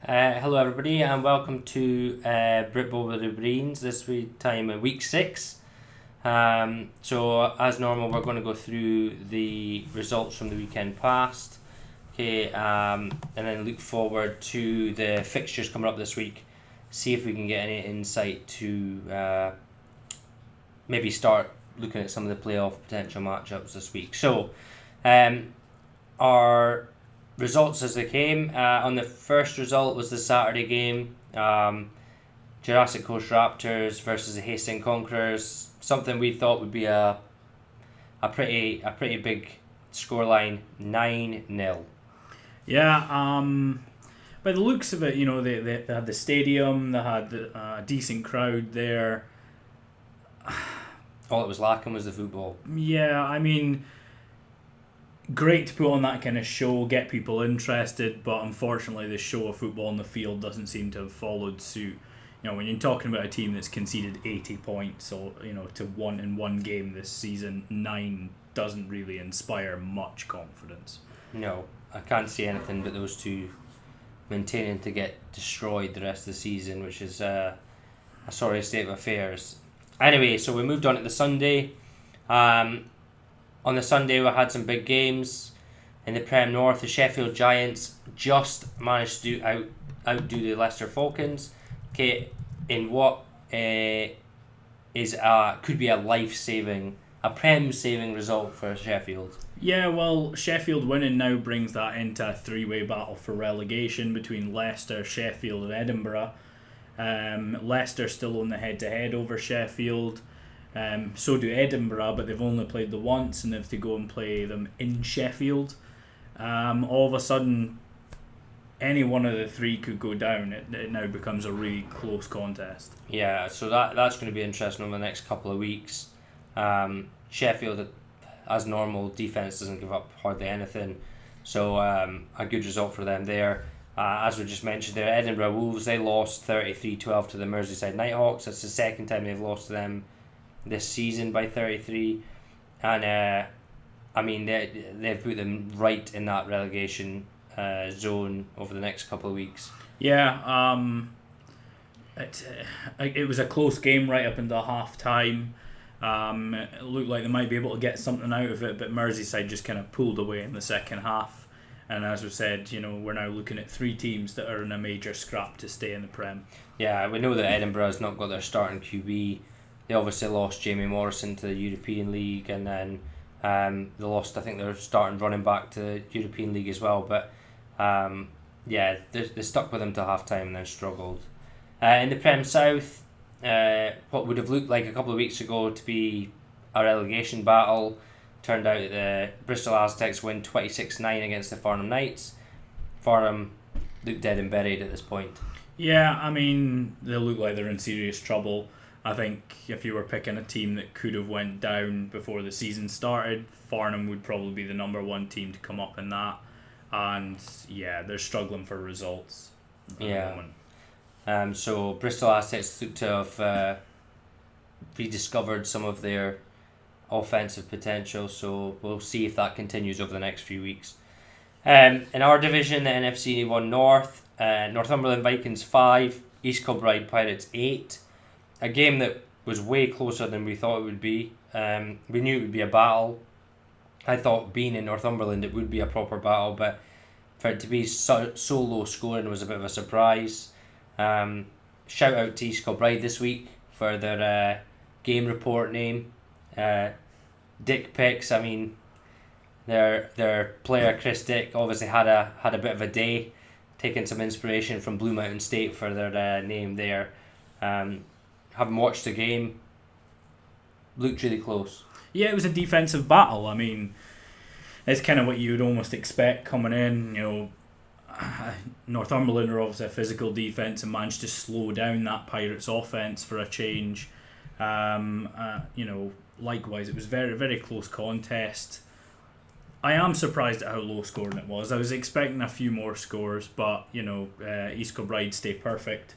Hello everybody and welcome to Britball with the Breens this time in week 6. So as normal we're going to go through the results from the weekend past, and then look forward to the fixtures coming up this week, see if we can get any insight to maybe start looking at some of the playoff potential matchups this week. So our results as they came. On the first result was the Saturday game, Jurassic Coast Raptors versus the Hastings Conquerors. Something we thought would be a pretty big scoreline, 9-0. Yeah, by the looks of it, they had the stadium, they had a decent crowd there. All it was lacking was the football. Yeah, I mean, great to put on that kind of show, get people interested, but unfortunately the show of football on the field doesn't seem to have followed suit. When you're talking about a team that's conceded 80 points or to one in one game this season, 9 doesn't really inspire much confidence. No, I can't see anything but those two maintaining to get destroyed the rest of the season, which is a sorry state of affairs. Anyway, so we moved on to the Sunday. On the Sunday, we had some big games in the Prem North. The Sheffield Giants just managed to outdo the Leicester Falcons. In what could be a life-saving, a Prem-saving result for Sheffield. Yeah, well, Sheffield winning now brings that into a three-way battle for relegation between Leicester, Sheffield and Edinburgh. Leicester still own the head-to-head over Sheffield. So do Edinburgh, but they've only played them once and they have to go and play them in Sheffield. All of a sudden, any one of the three could go down. It now becomes a really close contest. Yeah, so that's going to be interesting over the next couple of weeks. Sheffield, as normal, defence doesn't give up hardly anything. So a good result for them there. As we just mentioned there, Edinburgh Wolves, they lost 33-12 to the Merseyside Nighthawks. That's the second time they've lost to them this season by 33, and they've put them right in that relegation zone over the next couple of weeks. Yeah, it was a close game right up until half time. It looked like they might be able to get something out of it, but Merseyside just kind of pulled away in the second half. And as we said, we're now looking at 3 teams that are in a major scrap to stay in the Prem. Yeah, we know that Edinburgh has not got their starting QB. They obviously lost Jamie Morrison to the European League, and then they lost, I think, their starting running back to the European League as well. But they stuck with him till half time and then struggled. In the Prem South, what would have looked like a couple of weeks ago to be a relegation battle turned out that the Bristol Aztecs win 26-9 against the Farnham Knights. Farnham look dead and buried at this point. Yeah, I mean, they look like they're in serious trouble. I think if you were picking a team that could have went down before the season started, Farnham would probably be the number 1 team to come up in that. And yeah, they're struggling for results at the moment. So Bristol Aztecs look to have rediscovered some of their offensive potential, so we'll see if that continues over the next few weeks. In our division, the NFC 1 North, Northumberland Vikings 5, East Kilbride Pirates 8. A game that was way closer than we thought it would be. We knew it would be a battle. I thought being in Northumberland it would be a proper battle, but for it to be so low scoring was a bit of a surprise. Shout out to East Kilbride this week for their game report name. Dick Pics. I mean, their player Chris Dick obviously had a bit of a day, taking some inspiration from Blue Mountain State for their name there. Having watched the game, looked really close. Yeah, it was a defensive battle. I mean, it's kind of what you would almost expect coming in. Northumberland are obviously a physical defence and managed to slow down that Pirates offence for a change. Likewise, it was very, very close contest. I am surprised at how low scoring it was. I was expecting a few more scores, but East Kilbride stay perfect.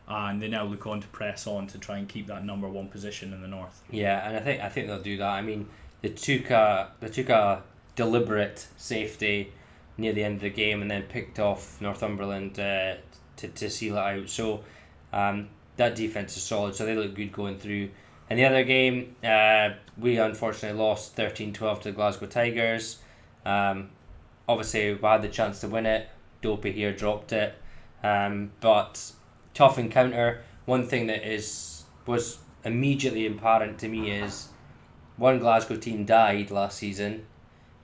And they now look on to press on to try and keep that number 1 position in the north. Yeah, and I think they'll do that. I mean, they took a deliberate safety near the end of the game and then picked off Northumberland to seal it out. So that defence is solid, so they look good going through. In the other game, we unfortunately lost 13-12 to the Glasgow Tigers. Obviously, we had the chance to win it. Dopey here dropped it. But tough encounter. One thing that was immediately apparent to me is one Glasgow team died last season,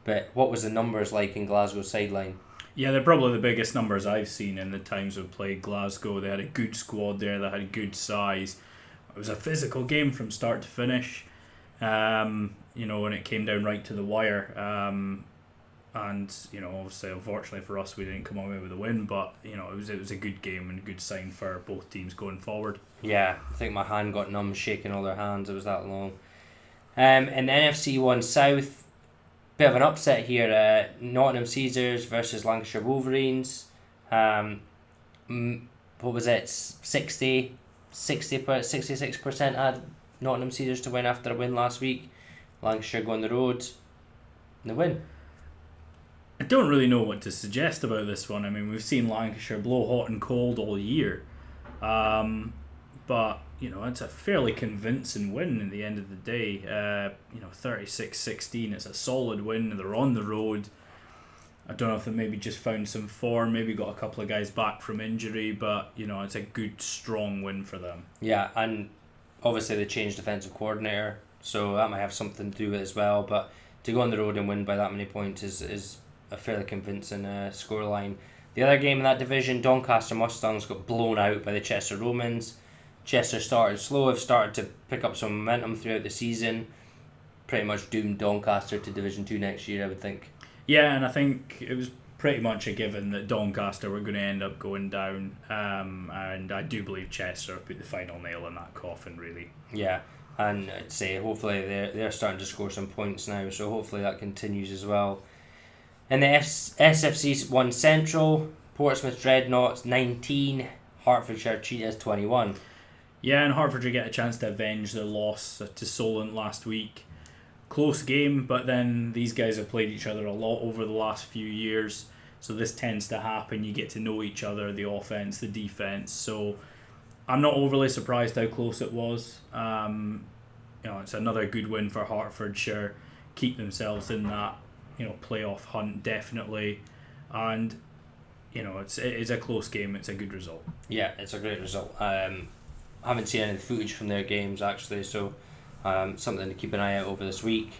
but what was the numbers like in Glasgow sideline? Yeah, they're probably the biggest numbers I've seen in the times we've played Glasgow. They had a good squad there, they had good size. It was a physical game from start to finish, when it came down right to the wire. And, obviously, unfortunately for us, we didn't come away with a win, but, it was a good game and a good sign for both teams going forward. Yeah, I think my hand got numb shaking all their hands, it was that long. In the NFC 1 South, bit of an upset here. Nottingham Caesars versus Lancashire Wolverines. What was it? 66% had Nottingham Caesars to win after a win last week. Lancashire go on the road and they win. I don't really know what to suggest about this one. I mean, we've seen Lancashire blow hot and cold all year. But, it's a fairly convincing win at the end of the day. 36-16, it's a solid win. They're on the road. I don't know if they maybe just found some form, maybe got a couple of guys back from injury, but, it's a good, strong win for them. Yeah, and obviously they changed defensive coordinator, so that might have something to do with it as well. But to go on the road and win by that many points is a fairly convincing scoreline. The other game in that division, Doncaster Mustangs got blown out by the Chester Romans. Chester started slow, have started to pick up some momentum throughout the season. Pretty much doomed Doncaster to Division 2 next year, I would think. Yeah, and I think it was pretty much a given that Doncaster were going to end up going down. And I do believe Chester put the final nail in that coffin, really. Yeah, and I'd say hopefully they're starting to score some points now, so hopefully that continues as well. In the SFC 1 Central, Portsmouth Dreadnoughts 19, Hertfordshire Cheetahs 21. Yeah, and Hertfordshire get a chance to avenge their loss to Solent last week. Close game, but then these guys have played each other a lot over the last few years, so this tends to happen. You get to know each other, the offence, the defence, so I'm not overly surprised how close it was. It's another good win for Hertfordshire, keep themselves in that playoff hunt definitely, and it's a close game. It's a good result. Yeah, it's a great result. I haven't seen any footage from their games actually, so something to keep an eye out over this week.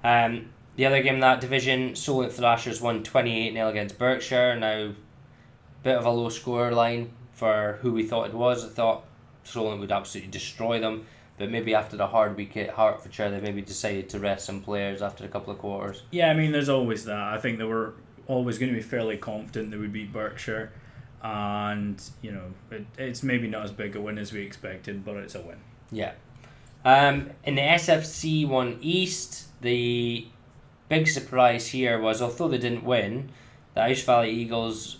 The other game in that division, Solent Thrashers won 28-0 against Berkshire. Now, bit of a low score line for who we thought it was. I thought Solent would absolutely destroy them, but maybe after the hard week at Hertfordshire, they maybe decided to rest some players after a couple of quarters. Yeah, I mean, there's always that. I think they were always going to be fairly confident they would beat Berkshire, and it's maybe not as big a win as we expected, but it's a win. Yeah. In the SFC 1 East, the big surprise here was, although they didn't win, the Ice Valley Eagles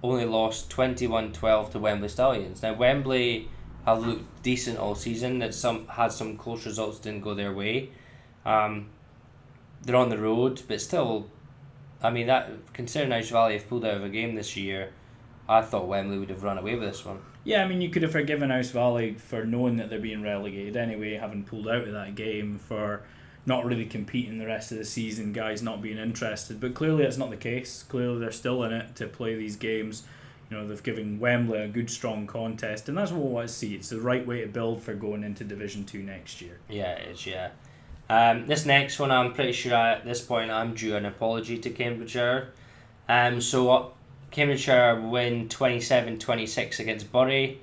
only lost 21-12 to Wembley Stallions. Now, Wembley have looked decent all season. That had some close results, didn't go their way. They're on the road, but still, I mean, that considering Ice Valley have pulled out of a game this year, I thought Wembley would have run away with this one. Yeah, I mean, you could have forgiven Ice Valley for knowing that they're being relegated anyway, having pulled out of that game, for not really competing the rest of the season, guys not being interested. But clearly that's not the case. Clearly they're still in it to play these games. They've given Wembley a good, strong contest, and that's what we want to see. It's the right way to build for going into Division 2 next year. Yeah, it is, yeah. This next one, I'm pretty sure at this point I'm due an apology to Cambridgeshire. So Cambridgeshire win 27-26 against Bury.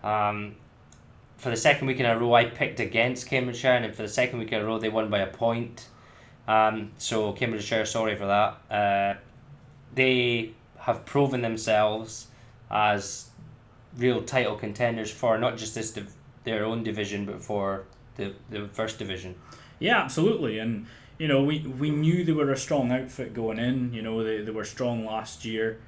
For the second week in a row, I picked against Cambridgeshire, and for the second week in a row, they won by a point. So Cambridgeshire, sorry for that. They have proven themselves as real title contenders for not just their own division, but for the first division. Yeah, absolutely, and we knew they were a strong outfit going in. They were strong last year.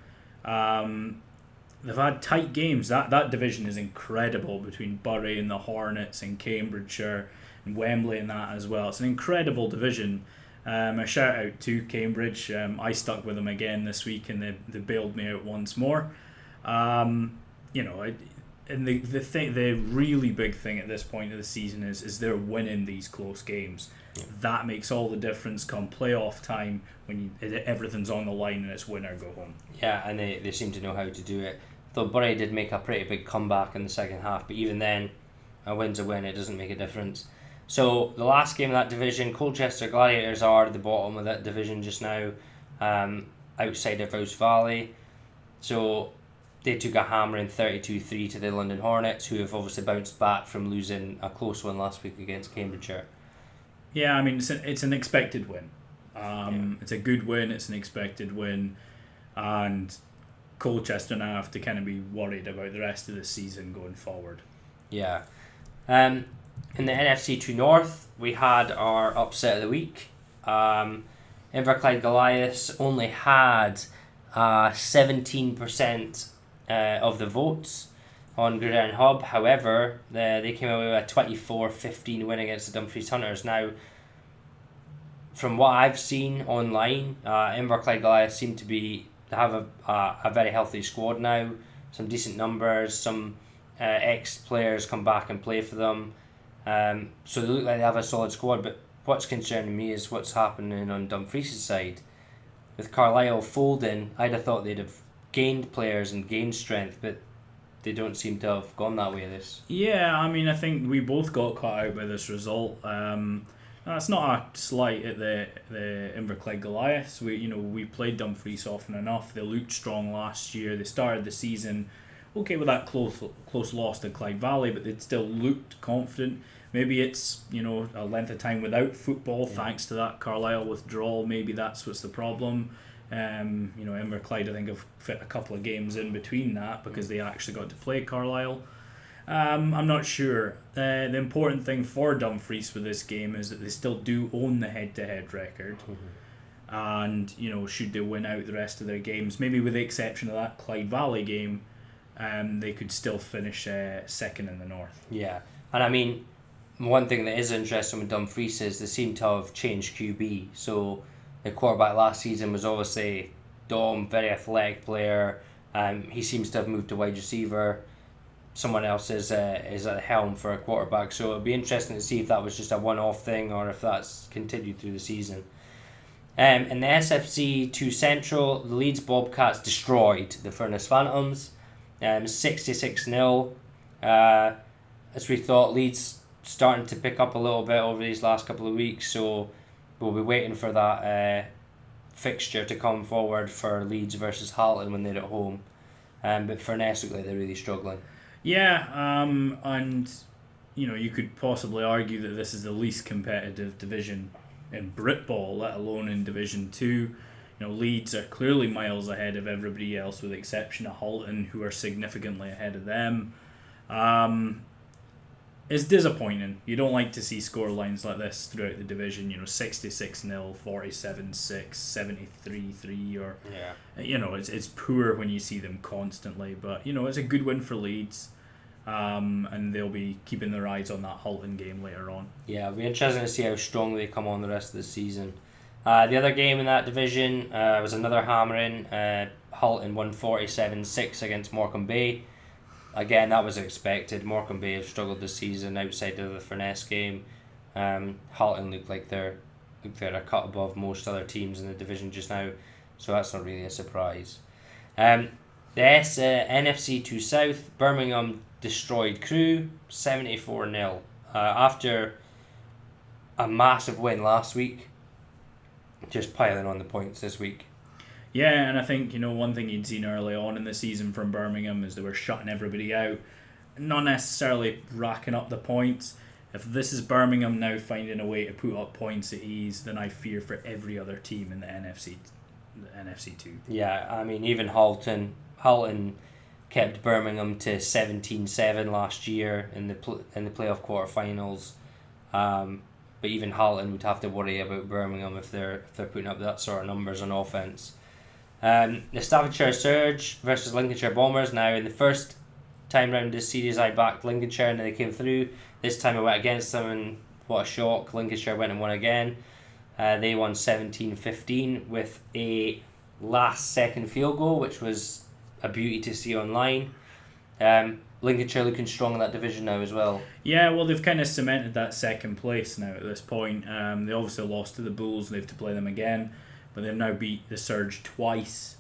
They've had tight games. That division is incredible between Bury and the Hornets and Cambridgeshire and Wembley and that as well. It's an incredible division. A shout out to Cambridge. I stuck with them again this week and they bailed me out once more. and the really big thing at this point of the season is they're winning these close games. Yeah. That makes all the difference come playoff time when everything's on the line and it's win or go home. Yeah, and they seem to know how to do it. Though Bury did make a pretty big comeback in the second half, but even then, a win's a win, it doesn't make a difference. So the last game of that division, Colchester Gladiators are at the bottom of that division just now, outside of Rouse Valley. So they took a hammering 32-3 to the London Hornets, who have obviously bounced back from losing a close one last week against Cambridgeshire. Yeah, I mean, it's an expected win. It's a good win, it's an expected win, and Colchester now have to kind of be worried about the rest of the season going forward. Yeah. In the NFC 2 North, we had our upset of the week. Inverclyde Goliaths only had 17% of the votes on Gridiron Hub. However, they came away with a 24-15 win against the Dumfries Hunters. Now, from what I've seen online, Inverclyde Goliaths seem to have a very healthy squad now. Some decent numbers, some ex-players come back and play for them. So they look like they have a solid squad, but what's concerning me is what's happening on Dumfries' side. With Carlisle folding, I'd have thought they'd have gained players and gained strength, but they don't seem to have gone that way this. Yeah, I mean, I think we both got caught out by this result. That's not a slight at the Inverclyde Goliaths. We played Dumfries often enough. They looked strong last year. They started the season okay with that close loss to Clyde Valley, but they still looked confident. Maybe it's a length of time without football, thanks to that Carlisle withdrawal. Maybe that's what's the problem. Inverclyde, I think, have fit a couple of games in between that because they actually got to play Carlisle. I'm not sure. The important thing for Dumfries with this game is that they still do own the head-to-head record. Mm-hmm. And, should they win out the rest of their games, maybe with the exception of that Clyde Valley game, they could still finish second in the north. Yeah, and I mean, one thing that is interesting with Dumfries is they seem to have changed QB. So the quarterback last season was obviously Dom, very athletic player. He seems to have moved to wide receiver. Someone else is at the helm for a quarterback. So it'll be interesting to see if that was just a one-off thing or if that's continued through the season. In the SFC 2 Central, the Leeds Bobcats destroyed the Furness Phantoms. 66-0. As we thought, Leeds starting to pick up a little bit over these last couple of weeks, so we'll be waiting for that fixture to come forward for Leeds versus Halton when they're at home. But Furness look like they're really struggling. Yeah, and you could possibly argue that this is the least competitive division in Britball, let alone in Division 2. Leeds are clearly miles ahead of everybody else with the exception of Halton, who are significantly ahead of them. It's disappointing. You don't like to see score lines like this throughout the division, 66-0, 47-6, 73-3, or it's poor when you see them constantly, but it's a good win for Leeds. And they'll be keeping their eyes on that Halton game later on. Yeah, it'll be interesting to see how strong they come on the rest of the season. The other game in that division was another hammering. Halton won 47-6 against Morecambe Bay. Again, that was expected. Morecambe Bay have struggled this season outside of the Furness game. Halton look like they're a cut above most other teams in the division just now, so that's not really a surprise. The NFC 2 South, Birmingham destroyed Crewe 74-0 after a massive win last week. Just piling on the points this week. Yeah, and I think, one thing you'd seen early on in the season from Birmingham is they were shutting everybody out, not necessarily racking up the points. If this is Birmingham now finding a way to put up points at ease, then I fear for every other team in the NFC 2. Yeah, I mean, even Halton kept Birmingham to 17-7 last year in the playoff quarterfinals. But even Halton would have to worry about Birmingham if they're putting up that sort of numbers on offence. The Staffordshire Surge versus Lincolnshire Bombers. Now, in the first time round this series, I backed Lincolnshire and they came through. This time I went against them, and what a shock. Lincolnshire went and won again. They won 17-15 with a last-second field goal, which was a beauty to see online. Lincolnshire looking strong in that division now as well. Yeah, well, they've kind of cemented that second place now at this point. They obviously lost to the Bulls, and they have to play them again, but they've now beat the Surge twice.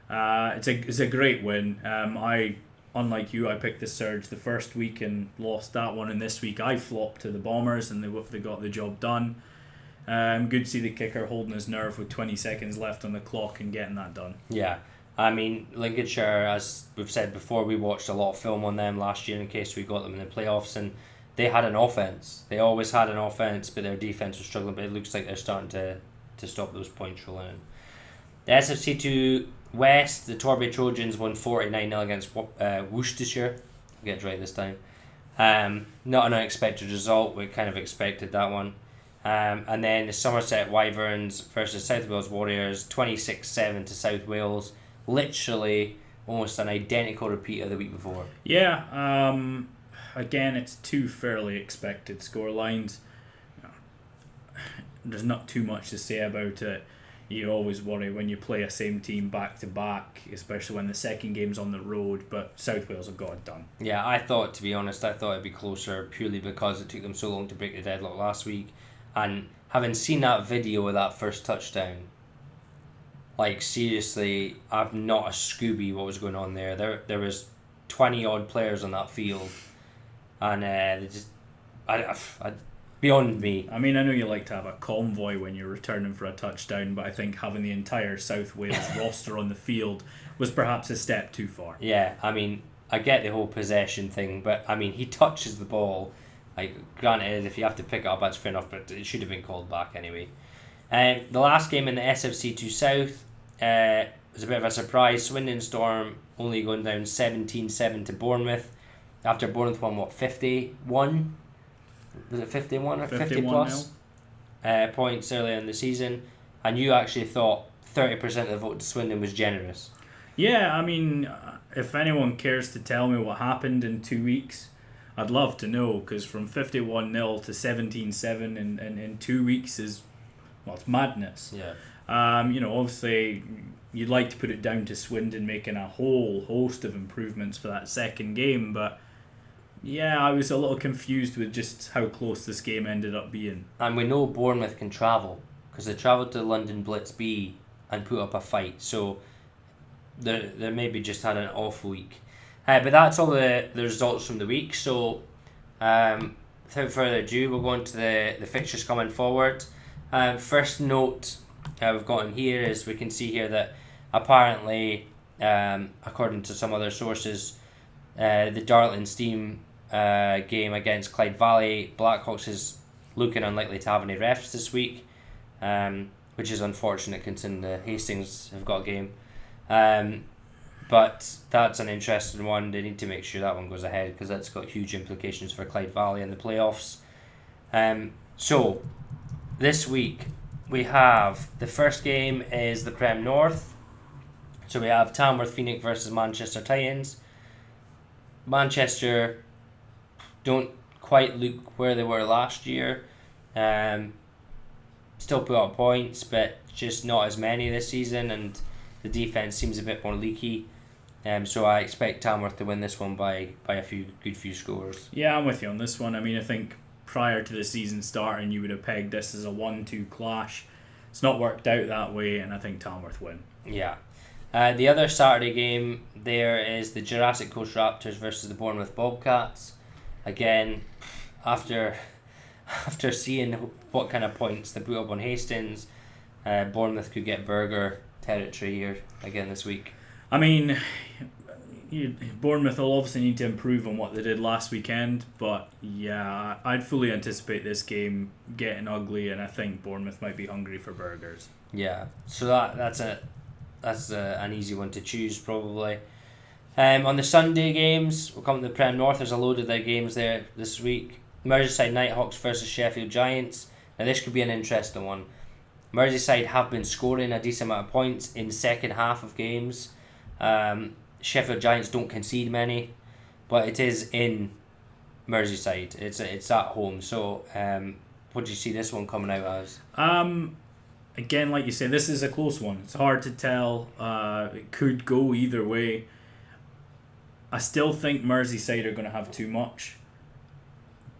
It's a great win. Unlike you, I picked the Surge the first week and lost that one, and this week I flopped to the Bombers, and they got the job done. Good to see the kicker holding his nerve with 20 seconds left on the clock and getting that done. Yeah. I mean, Lincolnshire, as we've said before, we watched a lot of film on them last year in case we got them in the playoffs, and they had an offence. They always had an offence, but their defence was struggling, but it looks like they're starting to stop those points rolling in. The SFC2 West, the Torbay Trojans won 49-0 against Worcestershire. I'll get it right this time. Not an unexpected result. We kind of expected that one. And then the Somerset Wyverns versus South Wales Warriors, 26-7 to South Wales. Literally almost an identical repeat of the week before. Yeah, again, it's two fairly expected scorelines. There's not too much to say about it. You always worry when you play a same team back to back, especially when the second game's on the road, but South Wales have got it done. Yeah, to be honest, I thought it'd be closer purely because it took them so long to break the deadlock last week. And having seen that video of that first touchdown, like seriously, I've not a Scooby what was going on there. There was 20 odd players on that field, and they just, beyond me. I mean, I know you like to have a convoy when you're returning for a touchdown, but I think having the entire South Wales roster on the field was perhaps a step too far. Yeah, I mean, I get the whole possession thing, but I mean, he touches the ball. Like, granted, if you have to pick it up, that's fair enough, but it should have been called back anyway. The last game in the SFC2 South was a bit of a surprise. Swindon Storm only going down 17-7 to Bournemouth after Bournemouth won, 51? Was it 51 or 50 plus points earlier in the season? And you actually thought 30% of the vote to Swindon was generous. Yeah, I mean, if anyone cares to tell me what happened in 2 weeks, I'd love to know, because from 51-0 to 17-7 in 2 weeks is, well, it's madness. Yeah. Obviously, you'd like to put it down to Swindon making a whole host of improvements for that second game, but yeah, I was a little confused with just how close this game ended up being. And we know Bournemouth can travel, because they travelled to London Blitz B and put up a fight, so they maybe just had an off week. But that's all the results from the week, so without further ado, we'll go on to the fixtures coming forward. First note we've got in here is we can see here that apparently, according to some other sources, the Darlington Steam game against Clyde Blackhawks is looking unlikely to have any refs this week, which is unfortunate considering the Hastings have got a game. But that's an interesting one. They need to make sure that one goes ahead, because that's got huge implications for Clyde Valley in the playoffs. So this week we have the first game is the Prem North. So we have Tamworth Phoenix versus Manchester Titans. Manchester don't quite look where they were last year. Still put up points, but just not as many this season, and the defense seems a bit more leaky. So I expect Tamworth to win this one by a few scores. Yeah, I'm with you on this one. I mean, I think prior to the season starting, you would have pegged this as a 1-2 clash. It's not worked out that way, and I think Tamworth win. Yeah. The other Saturday game there is the Jurassic Coast Raptors versus the Bournemouth Bobcats. Again, after seeing what kind of points they put up on Hastings, Bournemouth could get burger territory here again this week. I mean, Bournemouth will obviously need to improve on what they did last weekend, but yeah, I'd fully anticipate this game getting ugly, and I think Bournemouth might be hungry for burgers. Yeah, so that's an easy one to choose probably. On the Sunday games, we'll come to the Prem North. There's a load of their games there this week. Merseyside Nighthawks versus Sheffield Giants. Now this could be an interesting one. Merseyside have been scoring a decent amount of points in second half of games. Sheffield Giants don't concede many, but it is in Merseyside. It's at home. So what do you see this one coming out as? Again, like you say, this is a close one. It's hard to tell. It could go either way. I still think Merseyside are going to have too much.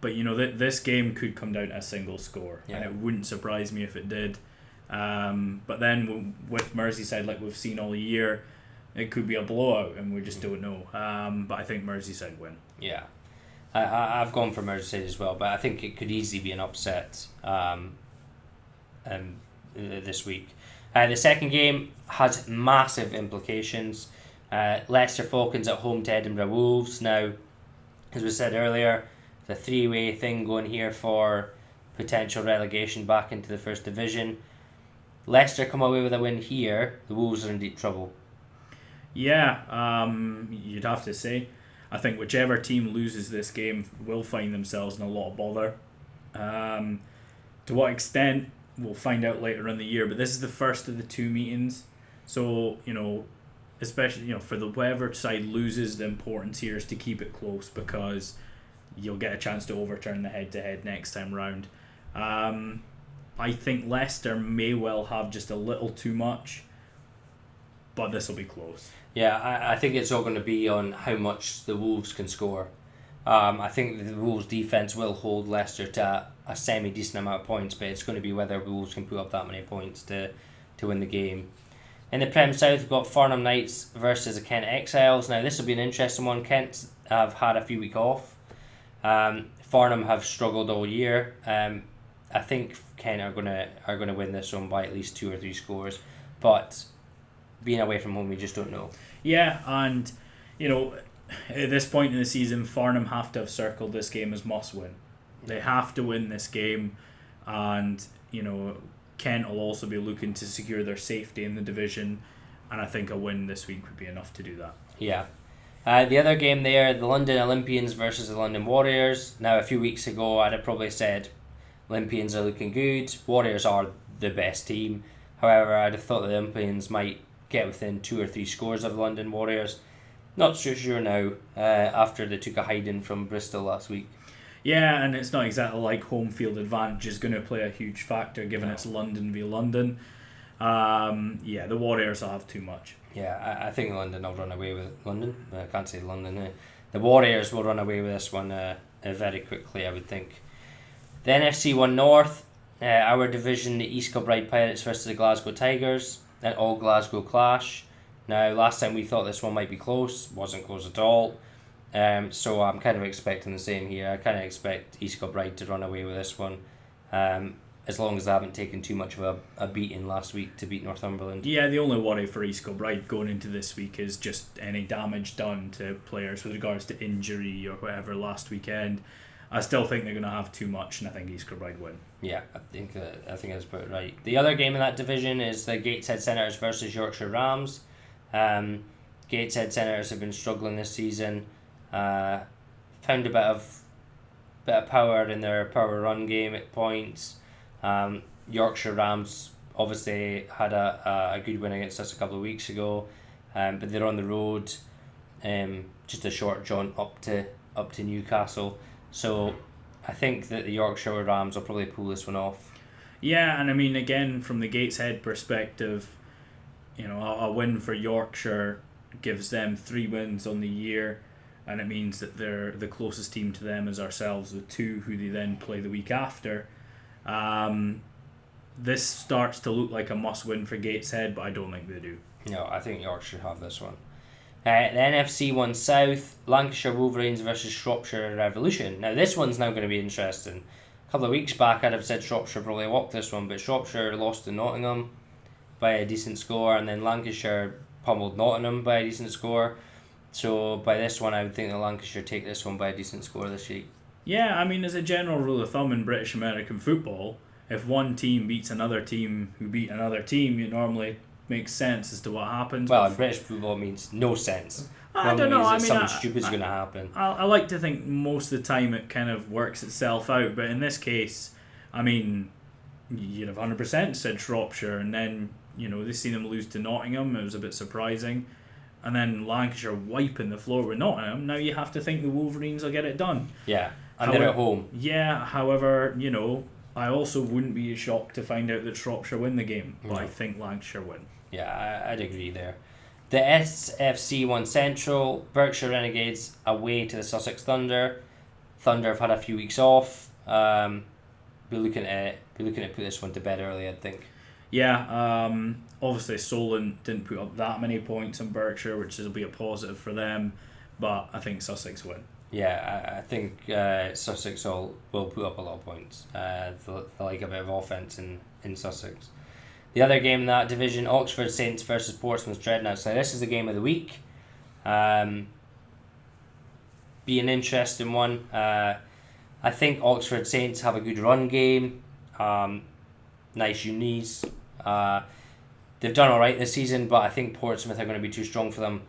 But, this game could come down to a single score. Yeah. And it wouldn't surprise me if it did. But then with Merseyside, like we've seen all year, it could be a blowout and we just don't know. But I think Merseyside win. Yeah. I've gone for Merseyside as well, but I think it could easily be an upset this week. The second game has massive implications. Leicester Falcons at home to Edinburgh Wolves. Now, as we said earlier, the three-way thing going here for potential relegation back into the First Division. Leicester come away with a win here. The Wolves are in deep trouble. Yeah, you'd have to say. I think whichever team loses this game will find themselves in a lot of bother. To what extent, we'll find out later in the year, but this is the first of the two meetings. So, especially, for the whoever side loses, the importance here is to keep it close because you'll get a chance to overturn the head-to-head next time round. I think Leicester may well have just a little too much, but this will be close. Yeah, I think it's all going to be on how much the Wolves can score. I think the Wolves' defence will hold Leicester to a semi-decent amount of points, but it's going to be whether Wolves can put up that many points to win the game. In the Prem South, we've got Farnham Knights versus the Kent Exiles. Now, this will be an interesting one. Kent have had a few weeks off. Farnham have struggled all year. I think Kent are gonna win this one by at least 2 or 3 scores, but being away from home, we just don't know. Yeah, and at this point in the season, Farnham have to have circled this game as must win. They have to win this game, and Kent will also be looking to secure their safety in the division, and I think a win this week would be enough to do that. Yeah. The other game there, the London Olympians versus the London Warriors. Now, a few weeks ago, I'd have probably said Olympians are looking good. Warriors are the best team. However, I'd have thought the Olympians might get within 2 or 3 scores of the London Warriors. Not so sure now, after they took a hiding from Bristol last week. Yeah, and it's not exactly like home field advantage is going to play a huge factor given it's London v London. The Warriors will have too much. Yeah, I think London will run away with London. I can't say London. The Warriors will run away with this one very quickly, I would think. The NFC 1 North, our division, the East Kilbride Pirates versus the Glasgow Tigers, an all Glasgow clash. Now, last time we thought this one might be close, wasn't close at all. So I'm kind of expecting the same here. I kind of expect East Kilbride to run away with this one, as long as they haven't taken too much of a beating last week to beat Northumberland. Yeah, the only worry for East Kilbride going into this week is just any damage done to players with regards to injury or whatever last weekend. I still think they're going to have too much, and I think East Kilbride win. Yeah, I think that's about right. The other game in that division is the Gateshead Senators versus Yorkshire Rams. Gateshead Senators have been struggling this season. Found a bit of power in their power run game at points. Yorkshire Rams obviously had a good win against us a couple of weeks ago, but they're on the road, just a short jaunt up to Newcastle. So I think that the Yorkshire Rams will probably pull this one off. Yeah, and I mean, again, from the Gateshead perspective, a win for Yorkshire gives them 3 wins on the year, and it means that they're the closest team to them is ourselves with 2, who they then play the week after. This starts to look like a must-win for Gateshead, but I don't think they do. No, I think Yorkshire have this one. The NFC 1 South, Lancashire Wolverines versus Shropshire Revolution. Now, this one's now going to be interesting. A couple of weeks back, I'd have said Shropshire probably walked this one, but Shropshire lost to Nottingham by a decent score, and then Lancashire pummeled Nottingham by a decent score. So by this one, I would think that Lancashire take this one by a decent score this week. Yeah, I mean, as a general rule of thumb in British American football, if one team beats another team who beat another team, it normally makes sense as to what happens. Well, in British football, it means no sense. I don't know. Something stupid's going to happen. I like to think most of the time it kind of works itself out, but in this case, I mean, you'd have 100% said Shropshire, and then they seen them lose to Nottingham. It was a bit surprising, and then Lancashire wiping the floor with Nottingham. Now you have to think the Wolverines will get it done. Yeah, and they're at home. Yeah, however, I also wouldn't be shocked to find out that Shropshire win the game, but I think Lancashire win. Yeah, I'd agree there. The SFC 1 Central, Berkshire Renegades away to the Sussex Thunder. Thunder have had a few weeks off. Be looking to put this one to bed early, I think. Yeah, obviously Solent didn't put up that many points on Berkshire, which will be a positive for them, but I think Sussex win. Yeah, I think Sussex will put up a lot of points. They like a bit of offence in Sussex. The other game in that division, Oxford Saints versus Portsmouth Dreadnoughts. Now this is the game of the week. Be an interesting one. I think Oxford Saints have a good run game. Nice unis. They've done alright this season, but I think Portsmouth are going to be too strong for them,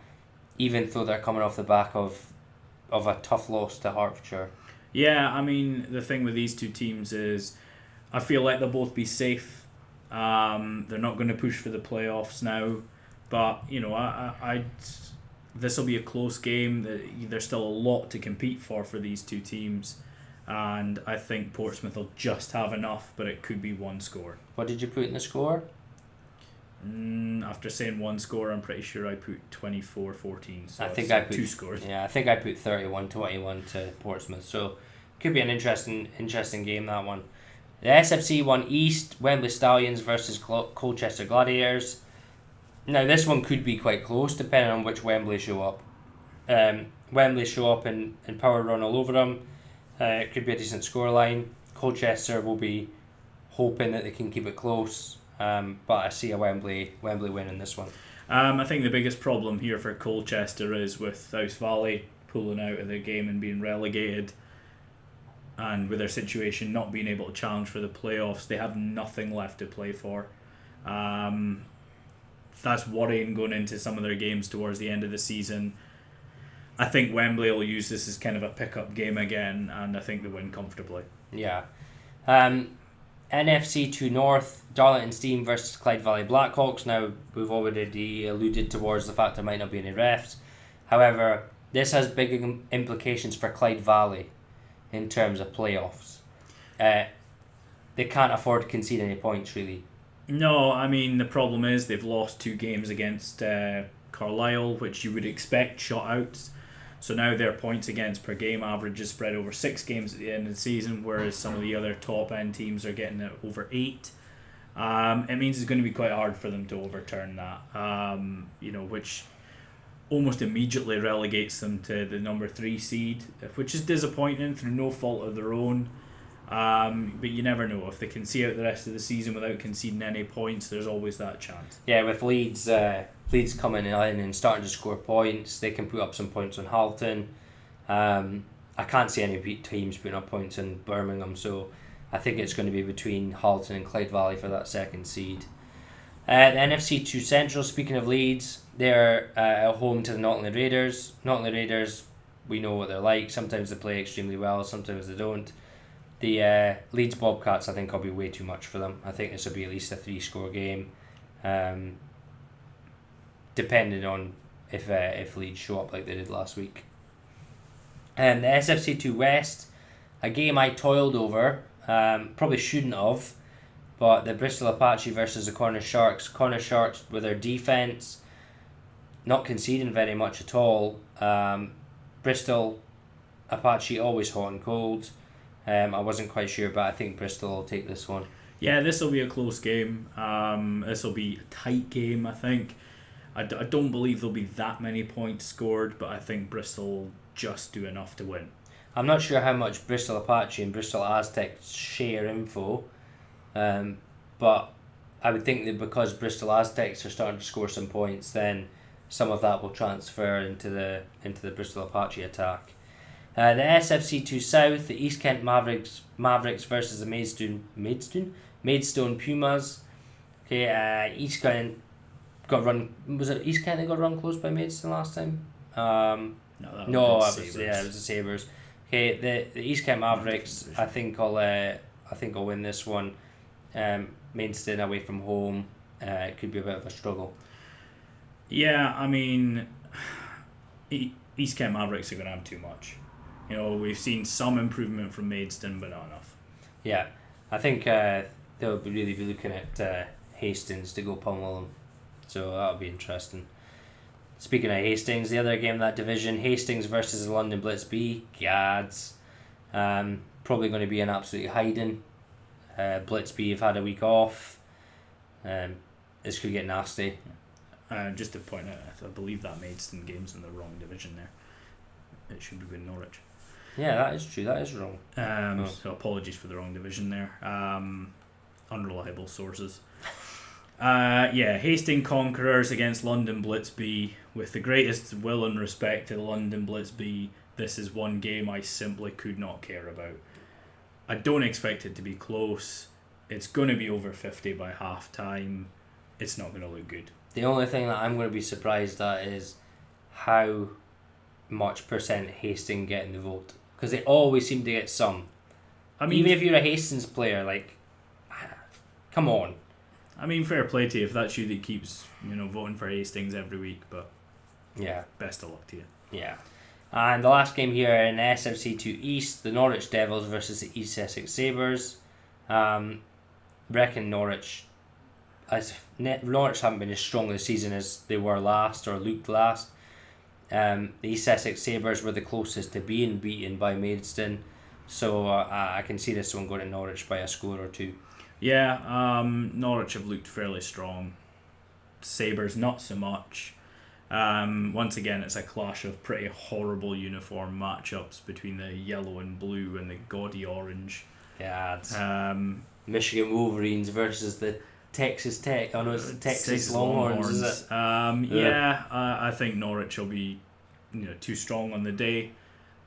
even though they're coming off the back of a tough loss to Hertfordshire. Yeah, I mean, the thing with these two teams is I feel like they'll both be safe. They're not going to push for the playoffs now, but this will be a close game. There's still a lot to compete for these two teams, and I think Portsmouth will just have enough, but it could be one score. What did you put in the score? After saying one score, I'm pretty sure I put 24-14. So I think I put 2 scores. Yeah, I think I put 31-21 to Portsmouth. So could be an interesting game, that one. The SFC 1 East, Wembley Stallions versus Colchester Gladiators. Now this one could be quite close depending on which Wembley show up. Wembley show up and power run all over them. It could be a decent scoreline. Colchester will be hoping that they can keep it close. But I see a Wembley win in this one. I think the biggest problem here for Colchester is with South Valley pulling out of the game and being relegated, and with their situation not being able to challenge for the playoffs, they have nothing left to play for. That's worrying going into some of their games towards the end of the season. I think Wembley will use this as kind of a pick-up game again, and I think they win comfortably. Yeah. NFC 2 North, Darlington Steam versus Clyde Valley Blackhawks. Now, we've already alluded towards the fact there might not be any refs. However, this has big implications for Clyde Valley in terms of playoffs. They can't afford to concede any points, really. No, I mean, the problem is they've lost 2 games against Carlisle, which you would expect shutouts. So now their points against per game average is spread over 6 games at the end of the season, whereas some of the other top end teams are getting it over 8. It means it's going to be quite hard for them to overturn that, which almost immediately relegates them to the number 3 seed, which is disappointing through no fault of their own. But you never know. If they can see out the rest of the season without conceding any points, there's always that chance. Yeah, with Leeds coming in and starting to score points, they can put up some points on Halton. I can't see any teams putting up points in Birmingham, so I think it's going to be between Halton and Clyde Valley for that 2nd seed. The NFC 2 Central, speaking of Leeds, they're home to the Nottingham Raiders. Nottingham Raiders, we know what they're like. Sometimes they play extremely well, sometimes they don't. The Leeds Bobcats, I think, will be way too much for them. I think this will be at least a 3-score game, depending on if Leeds show up like they did last week. The SFC 2 West, a game I toiled over, probably shouldn't have, but the Bristol Apache versus the Cornish Sharks. Cornish Sharks, with their defence, not conceding very much at all. Bristol Apache always hot and cold. I wasn't quite sure, but I think Bristol will take this one. Yeah, this will be a close game. This will be a tight game, I think. I don't believe there'll be that many points scored, but I think Bristol will just do enough to win. I'm not sure how much Bristol Apache and Bristol Aztecs share info, but I would think that because Bristol Aztecs are starting to score some points, then some of that will transfer into the Bristol Apache attack. The SFC 2 South, the East Kent Mavericks versus the Maidstone Pumas. Okay, East Kent got run. Was it East Kent that got run close by Maidstone last time? No, it was the Sabres. Okay, the East Kent Mavericks, I think I'll win this one. Maidstone away from home, it could be a bit of a struggle. Yeah, I mean, East Kent Mavericks are going to have too much. We've seen some improvement from Maidstone, but not enough. Yeah, I think they'll really be looking at Hastings to go pummel them. So that'll be interesting. Speaking of Hastings, the other game in that division, Hastings versus the London Blitz B. Gads. Probably going to be an absolute hiding. Blitz B have had a week off. This could get nasty. Just to point out, I believe that Maidstone game's in the wrong division there. It should be with Norwich. Yeah, that is true. That is wrong. So apologies for the wrong division there. Unreliable sources. Hastings Conquerors against London Blitz B. With the greatest will and respect to the London Blitz B, this is one game I simply could not care about. I don't expect it to be close. It's going to be over 50 by half time. It's not going to look good. The only thing that I'm going to be surprised at is how much percent Hastings get in the vote. Because they always seem to get some. I mean, even if you're a Hastings player, like, come on. I mean, fair play to you if that's you that keeps, voting for Hastings every week, but yeah, best of luck to you. Yeah. And the last game here in SFC2 East, the Norwich Devils versus the East Essex Sabres. Reckon Norwich haven't been as strong this season as they were last or looked last. The East Essex Sabres were the closest to being beaten by Maidstone, so I can see this one going to Norwich by a score or two. Yeah, Norwich have looked fairly strong. Sabres not so much. Once again, it's a clash of pretty horrible uniform matchups between the yellow and blue and the gaudy orange. Yeah, it's Michigan Wolverines versus the Texas Texas Longhorns, is it? I think Norwich will be too strong on the day,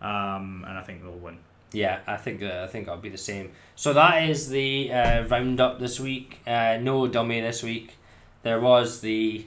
and I think they'll win. Yeah, I think I'll be the same. So that is the roundup this week. No dummy this week. There was the